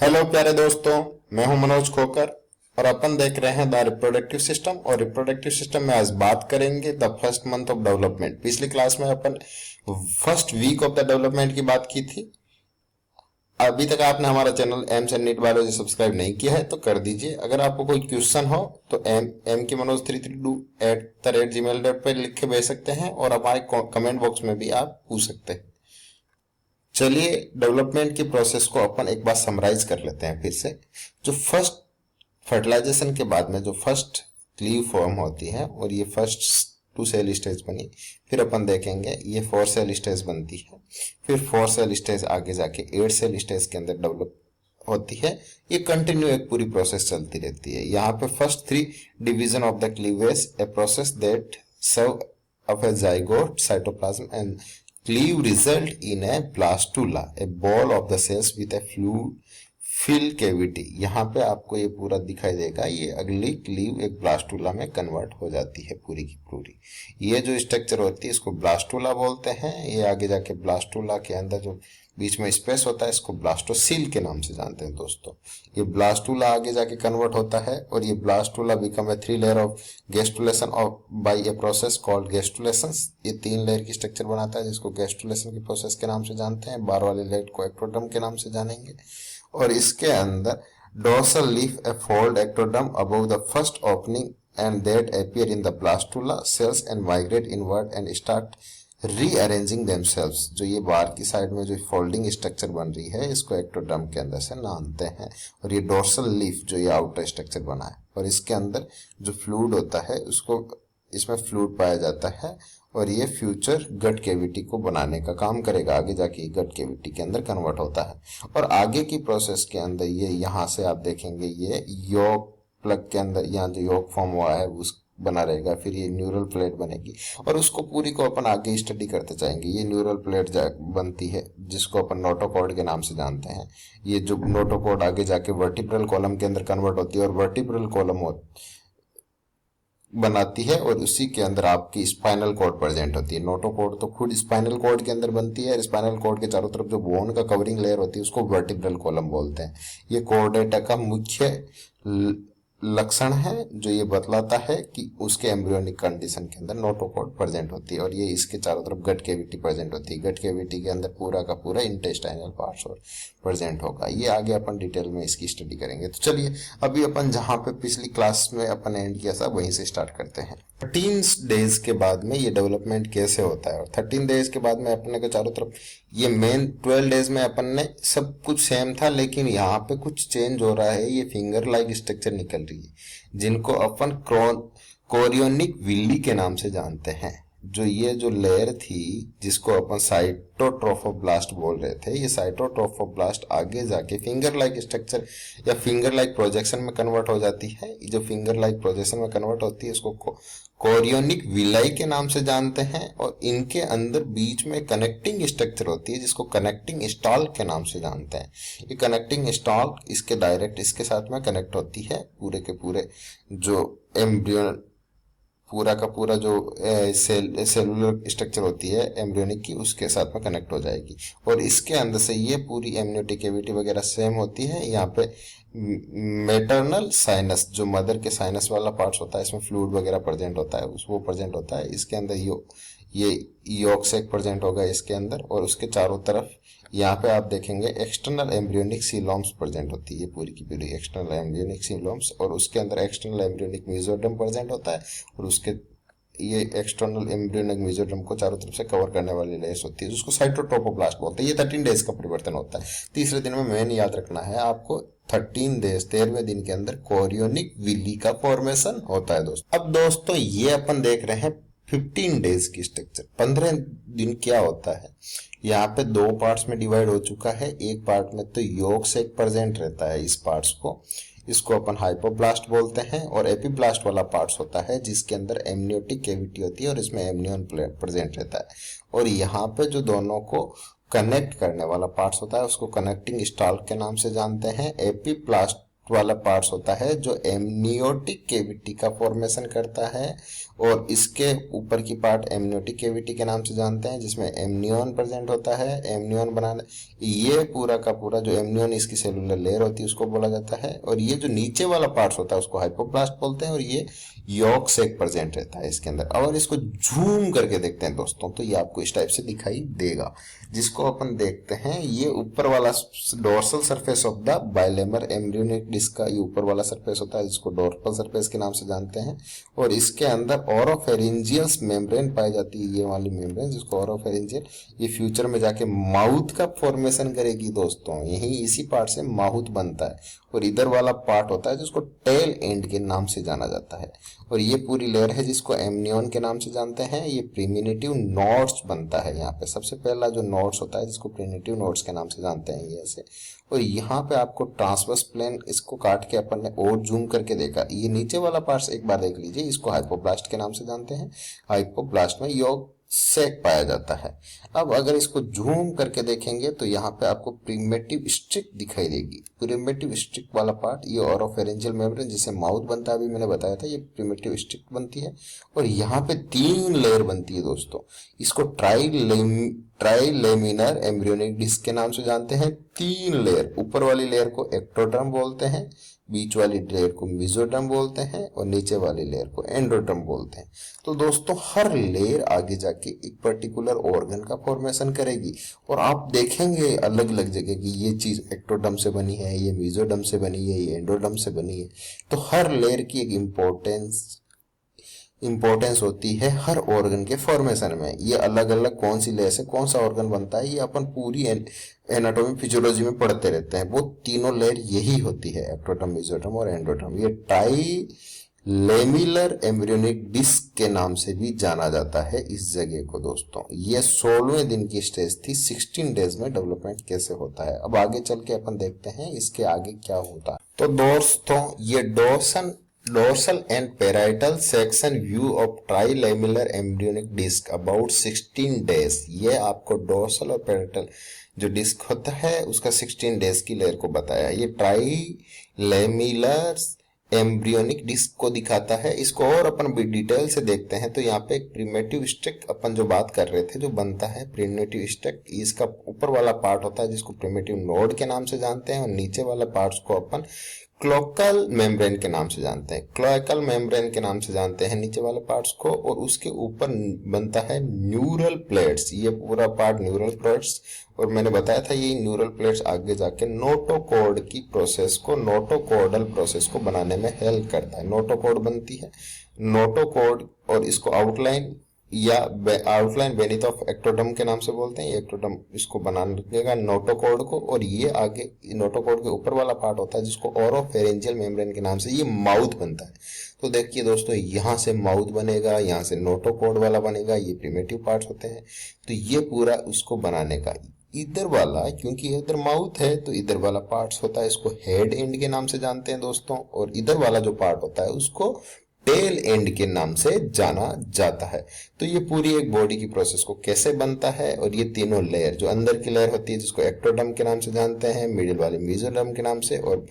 Hello प्यारे दोस्तों, मैं हूं मनोज खोकर और अपन देख रहे हैं द रिप्रोडक्टिव सिस्टम। और रिप्रोडक्टिव सिस्टम में आज बात करेंगे the first month of development. पिछली क्लास में अपन first week of the development की बात की थी। अभी तक आपने हमारा channel AIIMS and NEET biology subscribe नहीं किया है तो कर दीजिए। अगर आपको कोई क्वेश्चन हो तो एम के मनोज 332@gmail.com पर लिख के भेज सकते हैं और हमारे कमेंट बॉक्स में भी आप पूछ सकते हैं। चलिए डेवलपमेंट की प्रोसेस को अपन एक बार समराइज कर लेते हैं फिर से। जो फर्स्ट फर्टिलाइजेशन के बाद में जो फर्स्ट लीव फॉर्म होती है और ये फर्स्ट 2 सेल स्टेज बनी, फिर अपन देखेंगे ये 4 सेल स्टेज बनती है, फिर 4 सेल स्टेज आगे जाके 8 सेल स्टेज के अंदर डेवलप होती है। ये कंटिन्यू एक पूरी प्रोसेस चलती रहती है। यहाँ पे first 3 division of the cleavage, a process that serve of a zygote cytoplasm and cleave result in a blastula, a ball of the cells with a fluid fill cavity। यहाँ पे आपको ये पूरा दिखाई देगा। ये अगली क्लीव एक ब्लास्टूला में कन्वर्ट हो जाती है पूरी की पूरी। ये जो स्ट्रक्चर होती है इसको ब्लास्टूला बोलते हैं। ये आगे जाके ब्लास्टूला के अंदर जो बीच में स्पेस होता है इसको ब्लास्टोसील के नाम से जानते हैं दोस्तों। ये ब्लास्टूला आगे जाके कन्वर्ट होता है और ये blastula become a 3 layer of gastrulation of by a process called gastrulation. ये 3 लेयर की स्ट्रक्चर बनाता है जिसको गेस्टुलेशन की प्रोसेस के नाम से जानते हैं। बाहर वाले लेयर को एक्टोडर्म के नाम से जानेंगे। और इसके अंदर dorsal leaf a fold ectoderm above the first opening and that appear in the blastula cells and migrate inward and start rearranging themselves. जो ये बाहर की साइड में जो फोल्डिंग स्ट्रक्चर बन रही है इसको एक्टोडर्म के अंदर से नामते हैं। और ये डोर्सल लीफ जो ये आउटर स्ट्रक्चर बना है और इसके अंदर जो फ्लूइड होता है उसको इसमें फ्लूइड पाया जाता है और ये फ्यूचर गट कैविटी को बनाने का काम करेगा। आगे जाके गट कैविटी के अंदर कन्वर्ट होता है और आगे की प्रोसेस के अंदर ये यहाँ से आप देखेंगे ये योक प्लग के अंदर यहाँ जो योक फॉर्म हुआ है उस बना रहेगा। फिर ये न्यूरल प्लेट बनेगी और उसको पूरी को अपन आगे स्टडी करते जाएंगे। ये न्यूरल प्लेट बनती है जिसको अपन नोटोकॉर्ड के नाम से जानते हैं। ये जो नोटोकॉर्ड आगे जाके वर्टिब्रल कॉलम के अंदर कन्वर्ट होती है और वर्टिब्रल कॉलम बनाती है और उसी के अंदर आपकी स्पाइनल कॉर्ड प्रेजेंट होती है। नोटोकॉर्ड तो खुद स्पाइनल कॉर्ड के अंदर बनती है। स्पाइनल कॉर्ड के चारों तरफ जो बोन का कवरिंग लेयर होती है उसको वर्टिब्रल कॉलम बोलते हैं। ये कॉर्डेटा का मुख्य लक्षण है जो ये बतलाता है कि उसके एम्ब्रियोनिक कंडीशन के अंदर नोटोकॉर्ड प्रेजेंट होती है और ये इसके चारों तरफ गट कैविटी प्रेजेंट होती है। गट कैविटी के अंदर पूरा का पूरा इंटेस्टाइनल पार्ट्स और प्रेजेंट होगा। ये आगे अपन डिटेल में इसकी स्टडी करेंगे। तो चलिए अभी अपन जहां पे पिछली क्लास में अपन एंड किया था वहीं से स्टार्ट करते हैं। 13 डेज के बाद में ये डेवलपमेंट कैसे होता है और 13 डेज के बाद में अपने के चारों तरफ ये मेन 12 डेज में अपन ने सब कुछ सेम था लेकिन यहाँ पे कुछ चेंज हो रहा है। ये फिंगर लाइक स्ट्रक्चर निकल रही है जिनको अपन कोरियोनिक विल्ली के नाम से जानते हैं। जो ये जो लेयर थी जिसको अपन साइटोट्रोफोब्लास्ट बोल रहे थे, ये साइटोट्रोफोब्लास्ट आगे जाके फिंगर लाइक स्ट्रक्चर या फिंगर लाइक प्रोजेक्शन में कन्वर्ट हो जाती है। जो फिंगर लाइक प्रोजेक्शन में कन्वर्ट होती है इसको कोरियोनिक विलाई के नाम से जानते हैं और इनके अंदर बीच में कनेक्टिंग स्ट्रक्चर होती है जिसको कनेक्टिंग स्टॉल के नाम से जानते हैं। ये कनेक्टिंग स्टॉल इसके डायरेक्ट इसके साथ में कनेक्ट होती है। पूरे के पूरे जो एम्ब्रियो पूरा का पूरा जो सेलुलर स्ट्रक्चर होती है एम्ब्रियोनिक की उसके साथ में कनेक्ट हो जाएगी और इसके अंदर से ये पूरी एम्नियोटिक कैविटी वगैरह सेम होती है। यहाँ पे मेटरनल साइनस जो मदर के साइनस वाला पार्ट्स होता है इसमें फ्लूइड वगैरह प्रेजेंट होता है वो प्रेजेंट होता है। इसके अंदर ये यॉक सैक प्रेजेंट होगा इसके अंदर और उसके चारों तरफ यहाँ पे आप देखेंगे एक्सटर्नल एम्ब्रियोनिक सीलोम्स प्रेजेंट होती है। पूरी की पूरी एक्सटर्नल एम्ब्रियोनिक सीलोम्स और उसके अंदर एक्सटर्नल एम्ब्रियोनिक मेसोडर्म प्रेजेंट होता है और उसके ये एक्सटर्नल एम्ब्रियोनिक मेसोडर्म को चारों तरफ से कवर करने वाली लेयर्स होती है जिसको साइटोट्रोफोब्लास्ट बोलते हैं। ये 13 डेज का परिवर्तन होता है। तीसरे दिन में मेन याद रखना है आपको 13 डेज 13वें दिन के अंदर कोरियोनिक विली का फॉर्मेशन होता है दोस्तों। अब दोस्तों ये अपन देख रहे हैं 15 डेज की स्ट्रक्चर। 15 दिन क्या होता है, यहाँ पे 2 पार्ट्स में डिवाइड हो चुका है। एक पार्ट में तो योक सेक प्रेजेंट रहता है इस पार्ट्स को, इसको अपन हाइपोब्लास्ट बोलते हैं और एपीब्लास्ट वाला पार्ट्स होता है जिसके अंदर एमनियोटिक कैविटी होती है और इसमें एमनियन प्रेजेंट रहता है। और यहाँ पे जो दोनों को कनेक्ट करने वाला पार्ट्स होता है उसको कनेक्टिंग स्टॉल के नाम से जानते हैं। एपीब्लास्ट वाला पार्ट्स होता है जो एमनियोटिक केविटी का फॉर्मेशन करता है, और इसके ऊपर की पार्ट एमनियोटिक केविटी के नाम से जानते हैं, जिसमें एमनियन प्रेजेंट होता है। एमनियन बनाने ये पूरा का पूरा जो एमनियन इसकी सेलुलर लेयर होती है उसको बोला जाता है, और ये जो नीचे वाला पार्ट्स होता है उसको हाइपोप्लास्ट बोलते हैं, और ये यॉर्क सेक प्रेजेंट रहता है इसके अंदर। और इसको जूम करके देखते हैं दोस्तों तो ये आपको इस टाइप से दिखाई देगा, जिसको अपन देखते हैं ये ऊपर वाला dorsal surface of the bilaminar embryonic disc का ये ऊपर वाला सरफेस होता है, जिसको डोर्सल सरफेस के नाम से जानते हैं। और इसके अंदर ओरोफेरिंजियल मेम्ब्रेन पाई जाती है, ये वाली मेम्ब्रेन जिसको ओरोफेरिंजियल, ये फ्यूचर में जाके माउथ का फॉर्मेशन करेगी दोस्तों। यही इसी पार्ट से माउथ बनता है। और इधर वाला पार्ट होता है जिसको टेल एंड के नाम से जाना जाता है, और ये पूरी लेयर है जिसको एमनियन के नाम से जानते हैं। ये प्रीमिनेटिव नोड्स बनता है, यहाँ पे सबसे पहला जो नोड्स होता है जिसको प्रीमिनेटिव नोड्स के नाम से जानते हैं ये ऐसे। और यहाँ पे आपको ट्रांसवर्स प्लेन, इसको काट के अपन ने और जूम करके देखा, ये नीचे वाला पार्ट एक बार देख लीजिए, इसको हाइपोब्लास्ट के नाम से जानते हैं। हाइपोब्लास्ट में यॉर्क सेक पाया जाता है। अब अगर इसको जूम करके देखेंगे तो यहाँ पे आपको प्रिमेटिव स्ट्रिक दिखाई देगी। प्रिमेटिव स्ट्रिक वाला पार्ट ये ओरोफेरेंजियल मेम्ब्रेन जिसे माउथ बनता है, अभी मैंने बताया था, ये प्रिमेटिव स्ट्रिक बनती है। और यहाँ पे 3 लेयर बनती है दोस्तों, इसको ट्राइलेमिनर एम्ब्रियोनिक डिस्क के नाम से जानते हैं। 3 लेयर, ऊपर वाली लेयर को एक्टोडर्म बोलते हैं, बीच वाली लेयर को मेसोडर्म बोलते हैं, और नीचे वाली लेयर को एंडोडर्म बोलते हैं। तो दोस्तों हर लेयर आगे जाके एक पर्टिकुलर ऑर्गन का फॉर्मेशन करेगी, और आप देखेंगे अलग अलग जगह की ये चीज एक्टोडर्म से बनी है, ये मेसोडर्म से बनी है, ये एंडोडर्म से बनी है। तो हर लेयर की एक इंपॉर्टेंस होती है हर ऑर्गन के फॉर्मेशन में। ये अलग अलग कौन सी लेयर से कौन सा ऑर्गन बनता है ये अपन पूरी एनाटॉमी फिजियोलॉजी में पढ़ते रहते हैं। वो तीनों लेयर यही होती है, एक्टोडर्म, मेसोडर्म और एंडोडर्म। ये ट्राइलेमिनर एम्ब्रियोनिक डिस्क के नाम से भी जाना जाता है इस जगह को दोस्तों। ये 16वें दिन की स्टेज थी। 16 डेज में डेवलपमेंट कैसे होता है, अब आगे चल के अपन देखते हैं इसके आगे क्या होता है। तो दोस्तों ये dorsal and parietal section view of trilaminar embryonic disc about 16 days। ये आपको डोर्सल और पैराइटल जो डिस्क होता है उसका 16 डेज की लेयर को बताया। ये ट्राइलेमिनर एम्ब्रियोनिक डिस्क को दिखाता है। इसको और अपन डिटेल से देखते हैं तो यहाँ पे एक प्रिमेटिव स्ट्रिक अपन जो बात कर रहे थे जो बनता है प्रिमेटिव स्ट्रिक, इसका ऊपर वाला पार्ट होता है जिसको प्रिमेटिव नोड के नाम से जानते हैं, और नीचे वाला पार्ट्स को अपन क्लोकल मेम्ब्रेन के नाम से जानते हैं। क्लोकल मेम्ब्रेन के नाम से जानते हैं नीचे वाले पार्ट्स को, और उसके ऊपर बनता है न्यूरल प्लेट्स। ये पूरा पार्ट न्यूरल प्लेट्स, और मैंने बताया था ये न्यूरल प्लेट्स आगे जाके नोटोकॉर्ड की प्रोसेस को, नोटोकॉर्डल प्रोसेस को बनाने में हेल्प करता है। नोटोकॉर्ड बनती है, नोटोकॉर्ड, और इसको आउटलाइन या आउटलाइन बेनिथ ऑफ एक्टोडर्म के नाम से बोलते हैं। एक्टोडर्म इसको बनाने रखेगा नोटोकॉर्ड को, और ये आगे नोटोकॉर्ड के ऊपर वाला पार्ट होता है जिसको ओरोफेरेंजियल मेम्ब्रेन के नाम से ये माउथ बनता है। तो देखिए दोस्तों यहाँ से माउथ बनेगा, यहाँ से नोटोकॉर्ड वाला बनेगा, ये प्रिमेटिव पार्ट्स होते हैं। तो ये पूरा उसको बनाने का इधर वाला, क्योंकि इधर माउथ है तो इधर वाला पार्ट्स होता है, इसको हेड एंड के नाम से जानते हैं दोस्तों। और इधर वाला जो पार्ट होता है उसको टेल एंड के नाम से जाना जाता है। तो ये पूरी एक बॉडी की प्रोसेस को कैसे बनता है, और ये तीनों लेयर, जो अंदर की लेयर होती है जिसको एक्टोडर्म के नाम से जानते हैं, मिडिल वाली मेसोडर्म के नाम से, और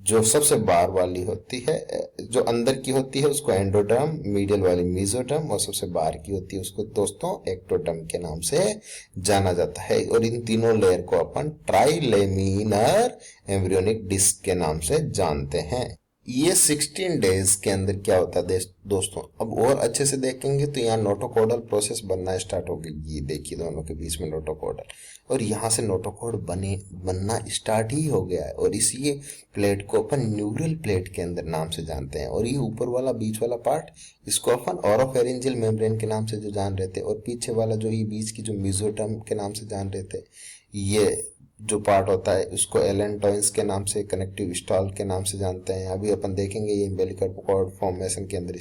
जो सबसे बाहर वाली होती है जो अंदर की होती है उसको एंडोडर्म, मिडिल वाली मेसोडर्म, और सबसे बाहर की होती है उसको दोस्तों एक्टोडर्म के नाम से जाना जाता है। और इन तीनों लेयर को अपन ट्राइलेमिनर एम्ब्रियोनिक डिस्क के नाम से जानते हैं। ये 16 डेज के अंदर क्या होता है दोस्तों, अब और अच्छे से देखेंगे तो यहाँ नोटोकॉर्डल प्रोसेस बनना स्टार्ट हो गई। ये देखिए दोनों के बीच में नोटोकॉर्डल, और यहाँ से नोटोकॉर्ड बनना स्टार्ट ही हो गया है। और इसी प्लेट को अपन न्यूरल प्लेट के अंदर नाम से जानते हैं। और ये ऊपर वाला बीच वाला पार्ट इसको अपन ओरोफेरेंजियल मेम्ब्रेन के नाम से जो जान रहे थे, और पीछे वाला जो ये बीच की जो मेसोडर्म के नाम से जान रहे थे, ये जो पार्ट होता है उसको एलेंटॉइंस के नाम से, कनेक्टिव स्टॉल के नाम से जानते हैं। अभी अपन देखेंगे ये अम्बिलिकल कॉर्ड फॉर्मेशन के अंदर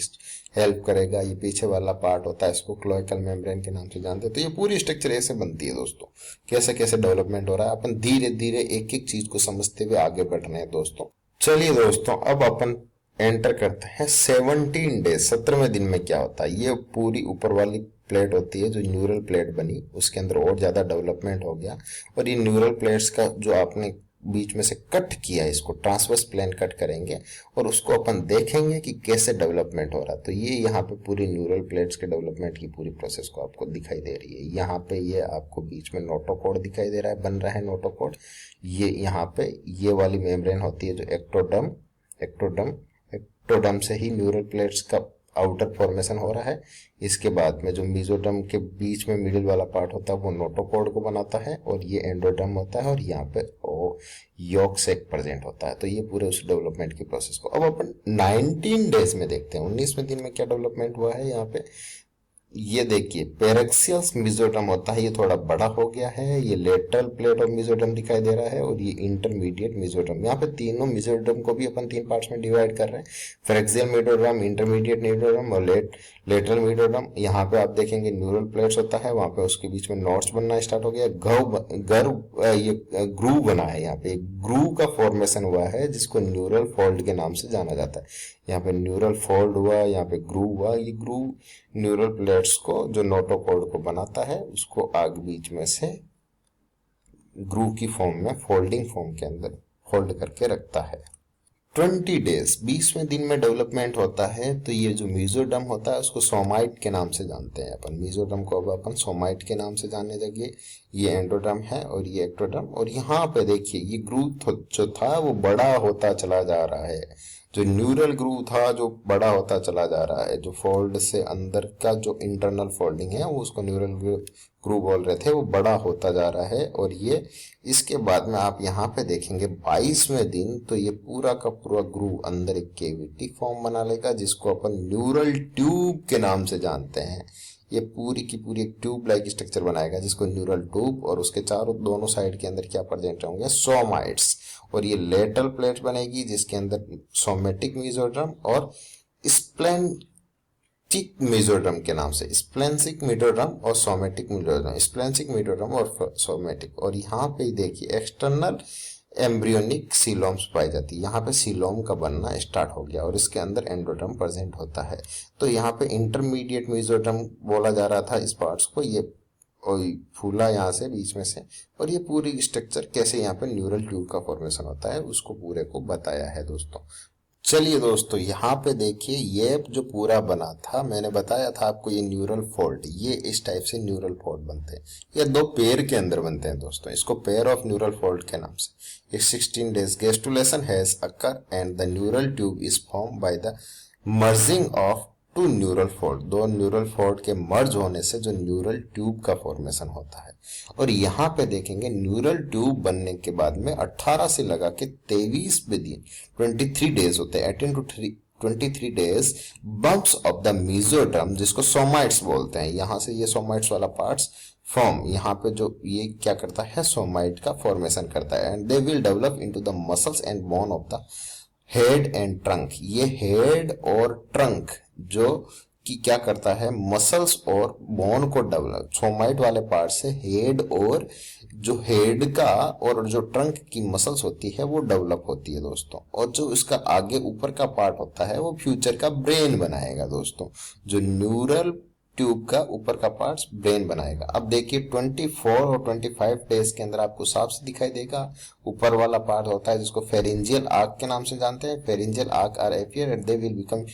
हेल्प करेगा। ये पीछे वाला पार्ट होता है इसको क्लोएकल मेम्ब्रेन के नाम से जानते हैं। तो ये पूरी स्ट्रक्चर ऐसे बनती है दोस्तों। कैसे कैसे डेवलपमेंट हो रहा है, अपन धीरे धीरे एक एक चीज को समझते हुए आगे बढ़ रहे हैं दोस्तों। चलिए दोस्तों अब अपन एंटर करते हैं 17 डेज, 17वें दिन में क्या होता है। ये पूरी ऊपर वाली प्लेट होती है जो न्यूरल प्लेट बनी, उसके अंदर और ज्यादा डेवलपमेंट हो गया। और ये न्यूरल प्लेट्स का जो आपने बीच में से कट किया, इसको ट्रांसवर्स प्लेन कट करेंगे और उसको अपन देखेंगे कि कैसे डेवलपमेंट हो रहा है। तो ये यहाँ पे पूरी न्यूरल प्लेट्स के डेवलपमेंट की पूरी प्रोसेस को आपको दिखाई दे रही है। यहाँ पे ये आपको बीच में नोटोकॉर्ड दिखाई दे रहा है, बन रहा है नोटोकॉर्ड। ये यहाँ पे ये वाली मेम्ब्रेन होती है जो एक्टोडर्म, एक्टोडर्म से ही न्यूरल प्लेट्स का आउटर फॉर्मेशन हो रहा है। इसके बाद में जो मेसोडर्म के बीच में मिडिल वाला पार्ट होता है वो नोटोकॉर्ड को बनाता है, और ये एंडोडर्म होता है, और यहाँ पे यॉर्क सैक प्रेजेंट होता है। तो ये पूरे उस डेवलपमेंट की प्रोसेस को अब अपन 19 डेज में देखते हैं। 19वें दिन में क्या डेवलपमेंट हुआ है यहाँ पे। ये देखिए पेरेक्सियल मेसोडर्म होता है, ये थोड़ा बड़ा हो गया है। ये लेटरल प्लेट ऑफ मेसोडर्म दिखाई दे रहा है, और ये इंटरमीडिएट मेसोडर्म। यहाँ पे तीनों मेसोडर्म को भी अपन 3 पार्ट्स में डिवाइड कर रहे हैं, फ्रेक्सियल मेसोडर्म, इंटरमीडिएट मेसोडर्म और लेटरल मेसोडर्म। यहाँ पे आप देखेंगे न्यूरल प्लेट्स होता है, वहां पे उसके बीच में नॉट्स बनना स्टार्ट हो गया, ये ग्रूव बना है। यहाँ पे ग्रूव का फॉर्मेशन हुआ है जिसको न्यूरल फोल्ड के नाम से जाना जाता है। यहाँ पे न्यूरल फोल्ड हुआ, यहाँ पे ग्रूव हुआ। ये ग्रूव न्यूरल प्लेट्स को जो नोटोकॉर्ड को बनाता है उसको आगे बीच में से ग्रूव की फॉर्म में फोल्डिंग फॉर्म के अंदर फोल्ड करके रखता है। 20 डेज 20वें दिन में डेवलपमेंट होता है। तो ये जो मेसोडर्म होता है उसको सोमाइट के नाम से जानते हैं अपन। मेसोडर्म को अब अपन सोमाइट के नाम से जानने लगे। ये एंडोडर्म है और ये एक्टोडर्म। और यहाँ पे देखिए ये ग्रूव जो था वो बड़ा होता चला जा रहा है। जो न्यूरल ग्रूव था जो बड़ा होता चला जा रहा है। जो फोल्ड से अंदर का जो इंटरनल फोल्डिंग है वो उसको न्यूरल ग्रूव बोल रहे थे, वो बड़ा होता जा रहा है। और ये इसके बाद में आप यहाँ पे देखेंगे 22वें दिन तो ये पूरा का पूरा ग्रूव अंदर एक केविटी फॉर्म बना लेगा जिसको अपन न्यूरल ट्यूब के नाम से जानते हैं। ये पूरी की पूरी एक ट्यूब लाइक स्ट्रक्चर बनाएगा जिसको न्यूरल ट्यूब, और उसके चारों दोनों साइड के अंदर क्या प्रेजेंट होंगे, सोमाइट्स। और ये लेटरल प्लेट बनेगी जिसके अंदर सोमेटिक मेसोडर्म और स्प्लेनिक मेसोडर्म के नाम से, स्प्लेनिक मेसोडर्म और सोमेटिक मेसोडर्म, स्प्लेनिक मेसोडर्म और सोमेटिक। और यहाँ पे देखिए एक्सटर्नल एम्ब्रियोनिक सीलोम्स पाई जाती है। यहाँ पे सीलोम का बनना स्टार्ट हो गया और इसके अंदर एंडोडर्म प्रेजेंट होता है। तो यहाँ पे इंटरमीडिएट मेसोडर्म बोला जा रहा था इस पार्ट्स को। ये फूला यहाँ से बीच में से, और ये पूरी स्ट्रक्चर कैसे यहाँ पे न्यूरल ट्यूब का फॉर्मेशन होता है उसको पूरे को बताया है दोस्तों। चलिए दोस्तों यहाँ पे देखिए ये जो पूरा बना था, मैंने बताया था आपको ये न्यूरल फोल्ड, ये इस टाइप से न्यूरल फोल्ड बनते हैं। ये 2 पेयर के अंदर बनते हैं दोस्तों, इसको पेयर ऑफ न्यूरल फोल्ड के नाम से। ये 16 days gastrulation has occur and the neural tube is form by the merging of 2 neural fold. 2 neural fold के मर्ज होने से जो न्यूरल ट्यूब का फॉर्मेशन होता है। और यहाँ पे देखेंगे न्यूरल ट्यूब बनने के बाद में 18 से लगा के 23वें दिन 23 डेज होते हैं, 18 to 23 days bumps of the mesoderm जिसको सोमाइट्स बोलते हैं। यहाँ से ये सोमाइट्स वाला पार्ट्स फॉर्म, यहाँ पे जो ये क्या करता है सोमाइट का फॉर्मेशन करता है। And they will develop into the muscles and bone of the head and trunk. ये हेड और ट्रंक जो कि क्या करता है मसल्स और बोन को डेवलप, सोमाइट वाले पार्ट से हेड और जो हेड का और जो ट्रंक की मसल्स होती है वो डेवलप होती है दोस्तों। और जो इसका आगे ऊपर का पार्ट होता है वो फ्यूचर का ब्रेन बनाएगा दोस्तों। जो न्यूरल ट्यूब का ऊपर का पार्ट ब्रेन बनाएगा। अब देखिए 24 और 25 डेज के अंदर आपको साफ से दिखाई देगा। ऊपर वाला पार्ट होता है जिसको फेरिंजियल आर्क के नाम से जानते हैं। Pharyngeal arch are appear and they will become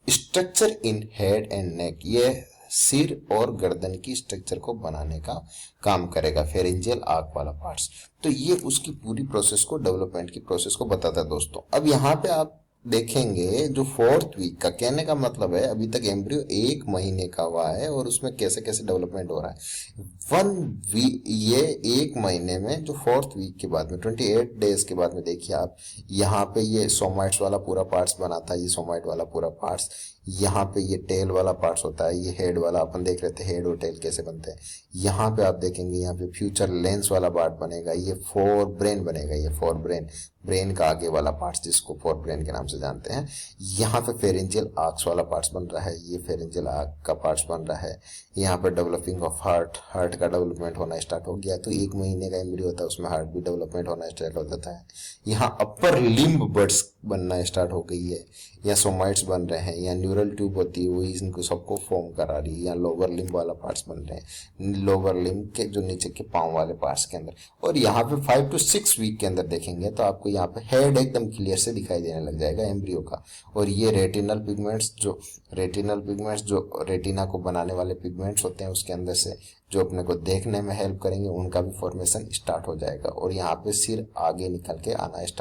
structure in head and neck. ये सिर और गर्दन की स्ट्रक्चर को बनाने का काम करेगा फेरिंजियल आर्क वाला पार्ट्स। तो ये उसकी पूरी प्रोसेस को, डेवलपमेंट की प्रोसेस को बताता है दोस्तों। अब यहाँ पे आप देखेंगे जो 4th वीक का, कहने का मतलब है अभी तक एम्ब्रियो 1 महीने का हुआ है और उसमें कैसे कैसे डेवलपमेंट हो रहा है। 1 वीक, ये 1 महीने में जो 4th वीक के बाद में 28 डेज के बाद में देखिए आप यहाँ पे ये सोमाइट्स वाला पूरा पार्ट्स बनाता है। ये सोमाइट वाला पूरा पार्ट्स, यहाँ पे ये टेल वाला पार्ट्स होता है। ये हेड वाला अपन देख रहे थे हेड और टेल कैसे बनते हैं। यहाँ पे आप देखेंगे यहाँ पे फ्यूचर लेंस वाला पार्ट बनेगा। ये 4 ब्रेन बनेगा। ये 4 ब्रेन का आगे वाला पार्ट्स जिसको 4 ब्रेन के नाम से जानते हैं। यहाँ पे फेरिंजियल आर्क्स वाला पार्ट्स बन रहा है। ये फेरिंजियल आर्क का पार्ट्स बन रहा है। यहाँ पे डेवलपिंग ऑफ हार्ट का डेवलपमेंट होना स्टार्ट हो गया। तो 1 महीने का एम्ब्रियो होता है उसमें हार्ट भी डेवलपमेंट होना स्टार्ट हो जाता है। यहाँ अपर लिम्ब बड्स बनना स्टार्ट हो गई है, या सोमाइट्स बन रहे हैं, या न्यूरल ट्यूब होती है वही इनको सबको फॉर्म करा रही है। यहाँ लोअर लिम्ब वाला पार्ट्स बन रहे हैं, लोअर लिम्ब के जो नीचे के पाँव वाले पार्ट्स के अंदर। और यहाँ पे 5 to 6 वीक के अंदर देखेंगे तो आपको यहाँ पे हेड एकदम क्लियर से दिखाई देने लग जाएगा एम्ब्रियो का। और ये रेटिनल पिगमेंट्स जो रेटिना को बनाने वाले पिगमेंट्स होते हैं उसके अंदर से जो अपने को देखने में हेल्प करेंगे, उनका भी फॉर्मेशन स्टार्ट हो जाएगा। और यहाँ पे सिर आगे निकल के आना स्टार्ट